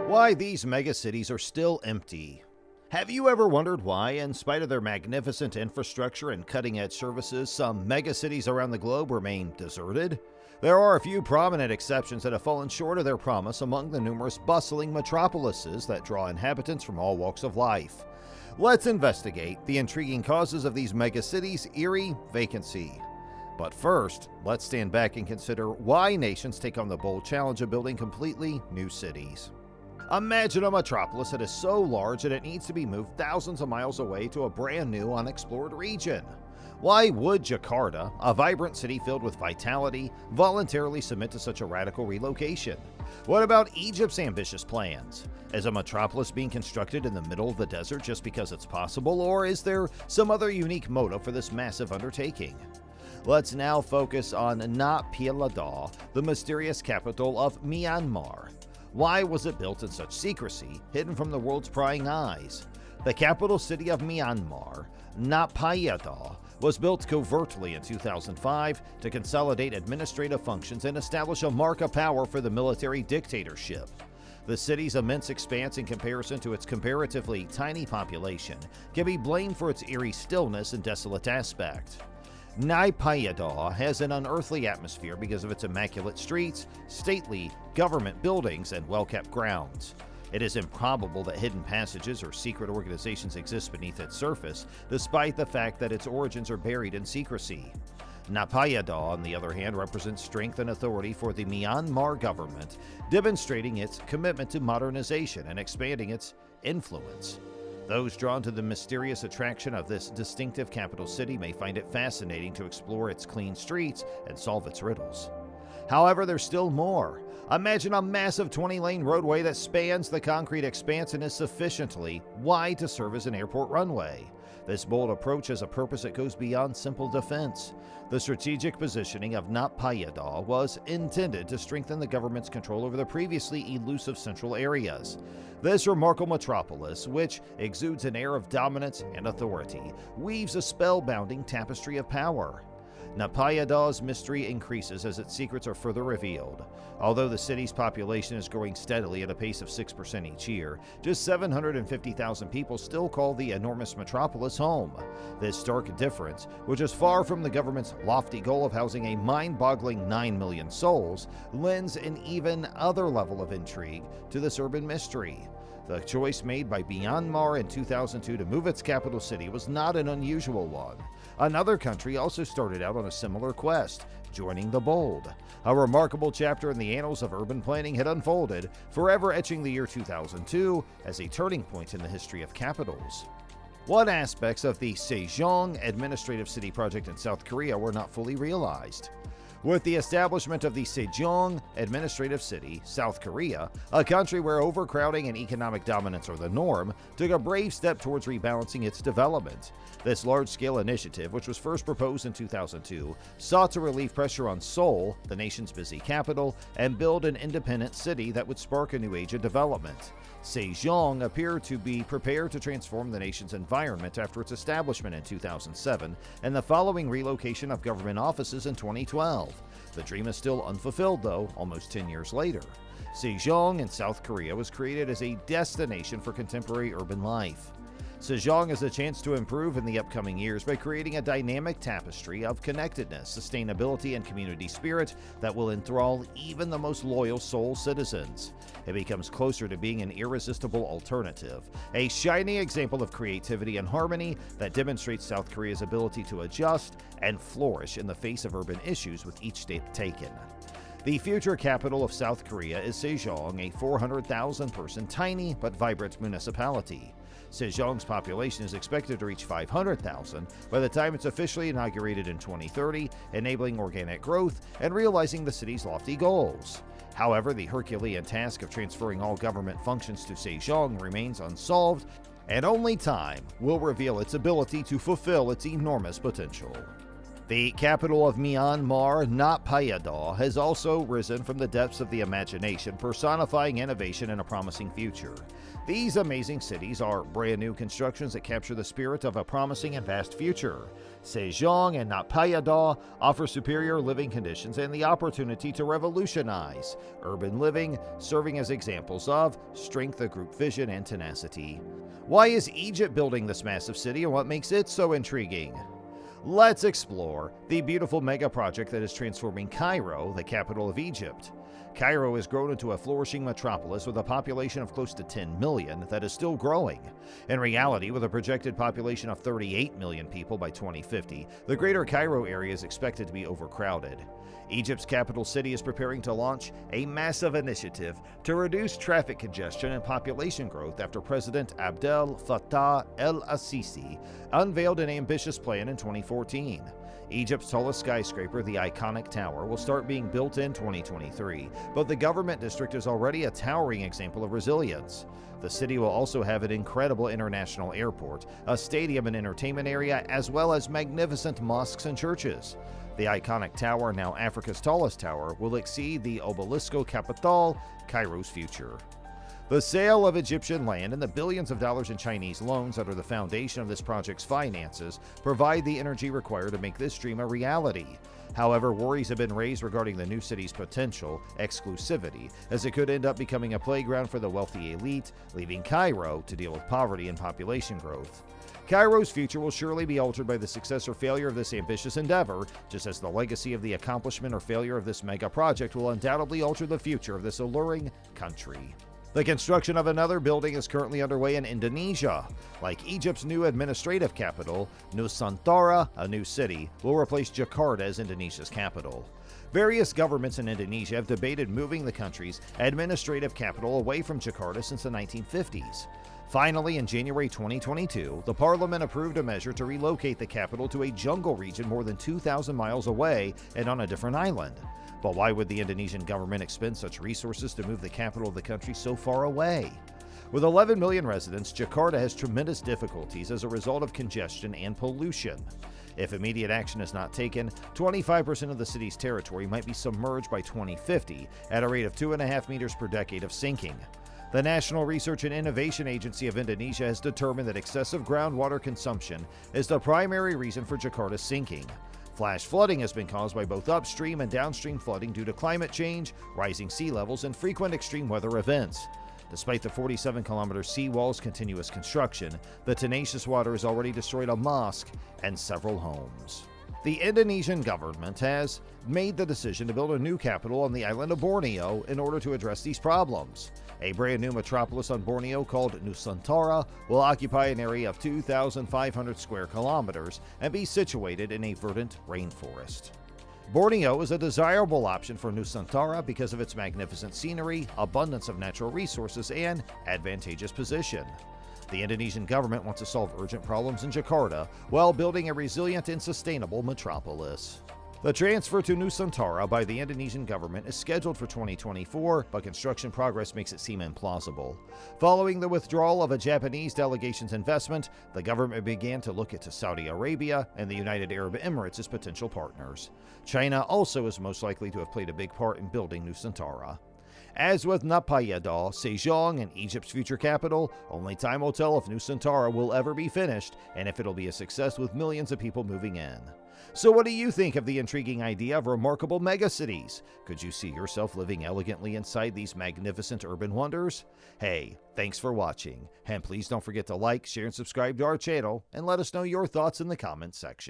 Why these megacities are still empty. Have you ever wondered why, in spite of their magnificent infrastructure and cutting-edge services, some megacities around the globe remain deserted? There are a few prominent exceptions that have fallen short of their promise among the numerous bustling metropolises that draw inhabitants from all walks of life. Let's investigate the intriguing causes of these megacities' eerie vacancy. But first, let's stand back and consider why nations take on the bold challenge of building completely new cities. Imagine a metropolis that is so large that it needs to be moved thousands of miles away to a brand new unexplored region. Why would Jakarta, a vibrant city filled with vitality, voluntarily submit to such a radical relocation? What about Egypt's ambitious plans? Is a metropolis being constructed in the middle of the desert just because it's possible, or is there some other unique motive for this massive undertaking? Let's now focus on Unveiled, the mysterious capital of Myanmar. Why was it built in such secrecy, hidden from the world's prying eyes? The capital city of Myanmar, Unveiled, was built covertly in 2005 to consolidate administrative functions and establish a mark of power for the military dictatorship. The city's immense expanse in comparison to its comparatively tiny population can be blamed for its eerie stillness and desolate aspect. Unveiled has an unearthly atmosphere because of its immaculate streets, stately government buildings, and well-kept grounds. It is improbable that hidden passages or secret organizations exist beneath its surface, despite the fact that its origins are buried in secrecy. Unveiled, on the other hand, represents strength and authority for the Myanmar government, demonstrating its commitment to modernization and expanding its influence. Those drawn to the mysterious attraction of this distinctive capital city may find it fascinating to explore its clean streets and solve its riddles. However, there's still more. Imagine a massive 20-lane roadway that spans the concrete expanse and is sufficiently wide to serve as an airport runway. This bold approach has a purpose that goes beyond simple defense. The strategic positioning of Unveiled was intended to strengthen the government's control over the previously elusive central areas. This remarkable metropolis, which exudes an air of dominance and authority, weaves a spellbinding tapestry of power. Unveiled's mystery increases as its secrets are further revealed. Although the city's population is growing steadily at a pace of 6% each year, just 750,000 people still call the enormous metropolis home. This stark difference, which is far from the government's lofty goal of housing a mind-boggling 9 million souls, lends an even other level of intrigue to this urban mystery. The choice made by Myanmar in 2002 to move its capital city was not an unusual one. Another country also started out on a similar quest, joining the bold. A remarkable chapter in the annals of urban planning had unfolded, forever etching the year 2002 as a turning point in the history of capitals. What aspects of the Sejong administrative city project in South Korea were not fully realized? With the establishment of the Sejong administrative city, South Korea, a country where overcrowding and economic dominance are the norm, took a brave step towards rebalancing its development. This large-scale initiative, which was first proposed in 2002, sought to relieve pressure on Seoul, the nation's busy capital, and build an independent city that would spark a new age of development. Sejong appeared to be prepared to transform the nation's environment after its establishment in 2007 and the following relocation of government offices in 2012. The dream is still unfulfilled, though, almost 10 years later. Sejong in South Korea was created as a destination for contemporary urban life. Sejong has a chance to improve in the upcoming years by creating a dynamic tapestry of connectedness, sustainability, and community spirit that will enthrall even the most loyal Seoul citizens. It becomes closer to being an irresistible alternative, a shining example of creativity and harmony that demonstrates South Korea's ability to adjust and flourish in the face of urban issues with each step taken. The future capital of South Korea is Sejong, a 400,000-person tiny but vibrant municipality. Sejong's population is expected to reach 500,000 by the time it's officially inaugurated in 2030, enabling organic growth and realizing the city's lofty goals. However, the Herculean task of transferring all government functions to Sejong remains unsolved, and only time will reveal its ability to fulfill its enormous potential. The capital of Myanmar, Naypyidaw, has also risen from the depths of the imagination, personifying innovation and a promising future. These amazing cities are brand new constructions that capture the spirit of a promising and vast future. Sejong and Naypyidaw offer superior living conditions and the opportunity to revolutionize urban living, serving as examples of strength of group vision and tenacity. Why is Egypt building this massive city, and what makes it so intriguing? Let's explore the beautiful mega project that is transforming Cairo, the capital of Egypt. Cairo has grown into a flourishing metropolis with a population of close to 10 million that is still growing. In reality, with a projected population of 38 million people by 2050, the greater Cairo area is expected to be overcrowded. Egypt's capital city is preparing to launch a massive initiative to reduce traffic congestion and population growth after President Abdel Fattah el-Sisi unveiled an ambitious plan in 2014. Egypt's tallest skyscraper, the iconic tower, will start being built in 2023, but the government district is already a towering example of resilience. The city will also have an incredible international airport, a stadium and entertainment area, as well as magnificent mosques and churches. The iconic tower, now Africa's tallest tower, will exceed the Obelisco Capital, Cairo's future. The sale of Egyptian land and the billions of dollars in Chinese loans under the foundation of this project's finances provide the energy required to make this dream a reality. However, worries have been raised regarding the new city's potential exclusivity, as it could end up becoming a playground for the wealthy elite, leaving Cairo to deal with poverty and population growth. Cairo's future will surely be altered by the success or failure of this ambitious endeavor, just as the legacy of the accomplishment or failure of this mega project will undoubtedly alter the future of this alluring country. The construction of another building is currently underway in Indonesia. Like Egypt's new administrative capital, Nusantara, a new city, will replace Jakarta as Indonesia's capital. Various governments in Indonesia have debated moving the country's administrative capital away from Jakarta since the 1950s. Finally, in January 2022, the parliament approved a measure to relocate the capital to a jungle region more than 2,000 miles away and on a different island. But why would the Indonesian government expend such resources to move the capital of the country so far away? With 11 million residents, Jakarta has tremendous difficulties as a result of congestion and pollution. If immediate action is not taken, 25% of the city's territory might be submerged by 2050 at a rate of 2.5 meters per decade of sinking. The National Research and Innovation Agency of Indonesia has determined that excessive groundwater consumption is the primary reason for Jakarta's sinking. Flash flooding has been caused by both upstream and downstream flooding due to climate change, rising sea levels, and frequent extreme weather events. Despite the 47-kilometer seawall's continuous construction, the tenacious water has already destroyed a mosque and several homes. The Indonesian government has made the decision to build a new capital on the island of Borneo in order to address these problems. A brand new metropolis on Borneo called Nusantara will occupy an area of 2,500 square kilometers and be situated in a verdant rainforest. Borneo is a desirable option for Nusantara because of its magnificent scenery, abundance of natural resources, and advantageous position. The Indonesian government wants to solve urgent problems in Jakarta while building a resilient and sustainable metropolis. The transfer to Nusantara by the Indonesian government is scheduled for 2024, but construction progress makes it seem implausible. Following the withdrawal of a Japanese delegation's investment, the government began to look to Saudi Arabia and the United Arab Emirates as potential partners. China also is most likely to have played a big part in building Nusantara. As with Naypyidaw, Sejong, and Egypt's future capital, only time will tell if Nusantara will ever be finished and if it'll be a success with millions of people moving in. So what do you think of the intriguing idea of remarkable megacities? Could you see yourself living elegantly inside these magnificent urban wonders? Hey, thanks for watching, and please don't forget to like, share, and subscribe to our channel, and let us know your thoughts in the comments section.